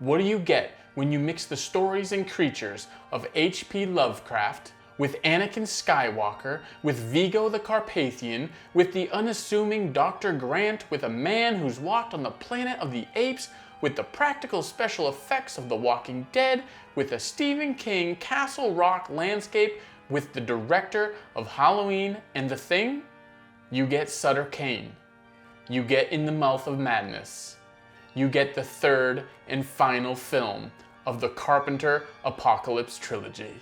What do you get when you mix the stories and creatures of H.P. Lovecraft with Anakin Skywalker, with Vigo the Carpathian, with the unassuming Dr. Grant, with a man who's walked on the planet of the apes, with the practical special effects of The Walking Dead, with a Stephen King Castle Rock landscape, with the director of Halloween and The Thing? You get Sutter Kane. You get In the Mouth of Madness. You get the third and final film of the Carpenter Apocalypse Trilogy.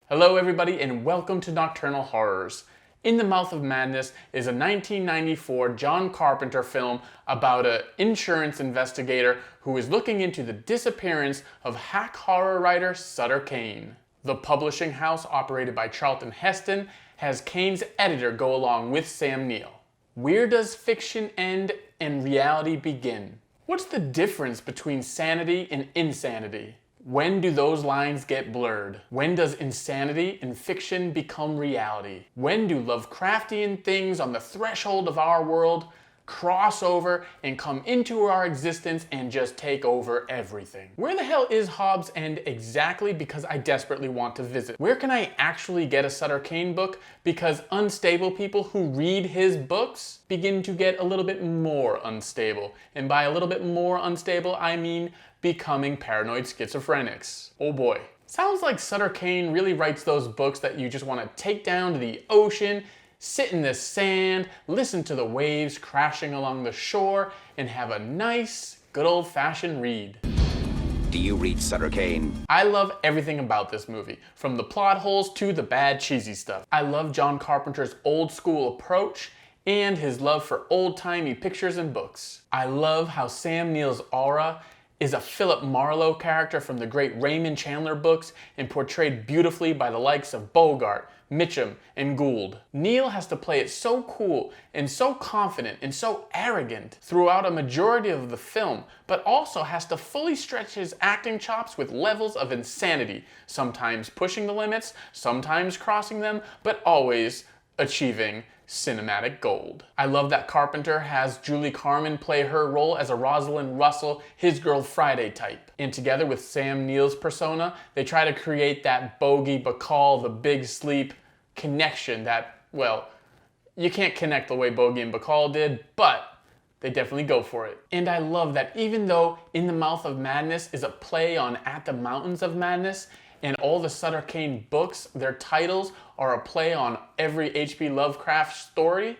Hello everybody and welcome to Nocturnal Horrors. In the Mouth of Madness is a 1994 John Carpenter film about an insurance investigator who is looking into the disappearance of hack horror writer Sutter Kane. The publishing house, operated by Charlton Heston, has Kane's editor go along with Sam Neill. Where does fiction end and reality begin? What's the difference between sanity and insanity? When do those lines get blurred? When does insanity and fiction become reality? When do Lovecraftian things on the threshold of our world cross over and come into our existence and just take over everything? Where the hell is Hobbs End exactly, because I desperately want to visit? Where can I actually get a Sutter Kane book, because unstable people who read his books begin to get a little bit more unstable? And by a little bit more unstable, I mean becoming paranoid schizophrenics. Oh boy. Sounds like Sutter Kane really writes those books that you just want to take down to the ocean, sit in the sand, listen to the waves crashing along the shore, and have a nice, good old-fashioned read. Do you read Sutter Kane? I love everything about this movie, from the plot holes to the bad cheesy stuff. I love John Carpenter's old school approach and his love for old-timey pictures and books. I love how Sam Neill's aura is a Philip Marlowe character from the great Raymond Chandler books and portrayed beautifully by the likes of Bogart, Mitchum, and Gould. Neill has to play it so cool and so confident and so arrogant throughout a majority of the film, but also has to fully stretch his acting chops with levels of insanity, sometimes pushing the limits, sometimes crossing them, but always achieving cinematic gold. I love that Carpenter has Julie Carmen play her role as a Rosalind Russell, his girl Friday type. And together with Sam Neill's persona, they try to create that Bogey Bacall, the Big Sleep connection that, well, you can't connect the way Bogey and Bacall did, but they definitely go for it. And I love that even though In the Mouth of Madness is a play on At the Mountains of Madness, and all the Sutter Kane books, their titles are a play on every H.P. Lovecraft story.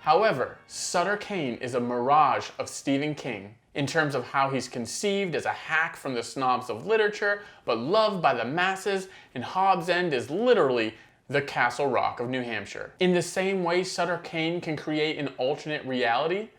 However, Sutter Kane is a mirage of Stephen King in terms of how he's conceived as a hack from the snobs of literature, but loved by the masses, and Hobbs End is literally the Castle Rock of New Hampshire. In the same way Sutter Kane can create an alternate reality,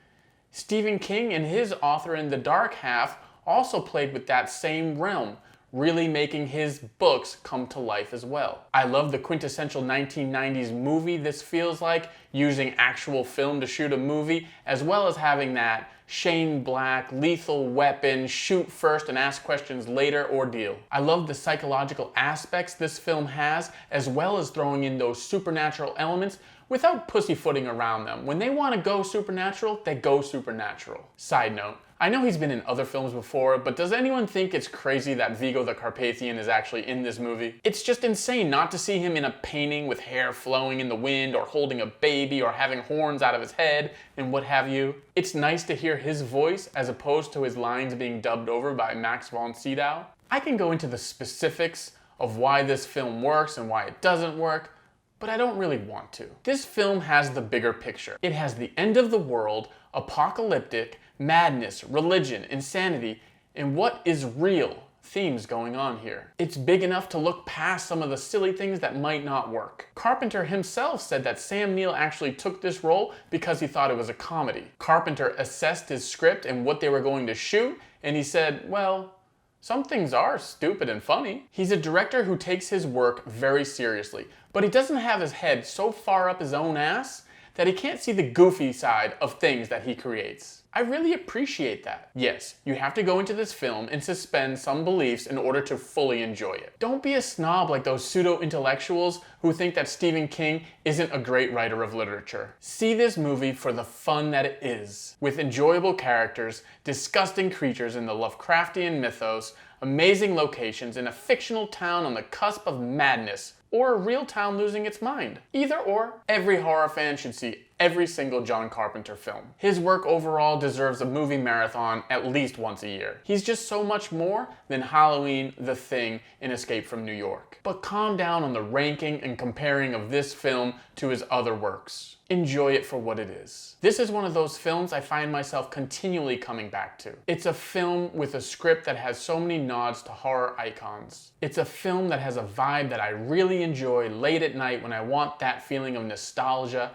Stephen King and his author in The Dark Half also played with that same realm, really making his books come to life as well. I love the quintessential 1990s movie this feels like, using actual film to shoot a movie, as well as having that Shane Black, Lethal Weapon, shoot first and ask questions later ordeal. I love the psychological aspects this film has, as well as throwing in those supernatural elements without pussyfooting around them. When they want to go supernatural, they go supernatural. Side note, I know he's been in other films before, but does anyone think it's crazy that Vigo the Carpathian is actually in this movie? It's just insane not to see him in a painting with hair flowing in the wind, or holding a baby, or having horns out of his head, and what have you. It's nice to hear his voice as opposed to his lines being dubbed over by Max von Sydow. I can go into the specifics of why this film works and why it doesn't work, but I don't really want to. This film has the bigger picture. It has the end of the world, apocalyptic, madness, religion, insanity, and what is real themes going on here. It's big enough to look past some of the silly things that might not work. Carpenter himself said that Sam Neill actually took this role because he thought it was a comedy. Carpenter assessed his script and what they were going to shoot, and he said, well, some things are stupid and funny. He's a director who takes his work very seriously, but he doesn't have his head so far up his own ass that he can't see the goofy side of things that he creates. I really appreciate that. Yes, you have to go into this film and suspend some beliefs in order to fully enjoy it. Don't be a snob like those pseudo-intellectuals who think that Stephen King isn't a great writer of literature. See this movie for the fun that it is, with enjoyable characters, disgusting creatures in the Lovecraftian mythos, amazing locations, in a fictional town on the cusp of madness, or a real town losing its mind. Either or, every horror fan should see every single John Carpenter film. His work overall deserves a movie marathon at least once a year. He's just so much more than Halloween, The Thing, and Escape from New York. But calm down on the ranking and comparing of this film to his other works. Enjoy it for what it is. This is one of those films I find myself continually coming back to. It's a film with a script that has so many nods to horror icons. It's a film that has a vibe that I really enjoy late at night when I want that feeling of nostalgia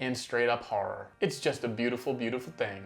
and straight up horror. It's just a beautiful, beautiful thing.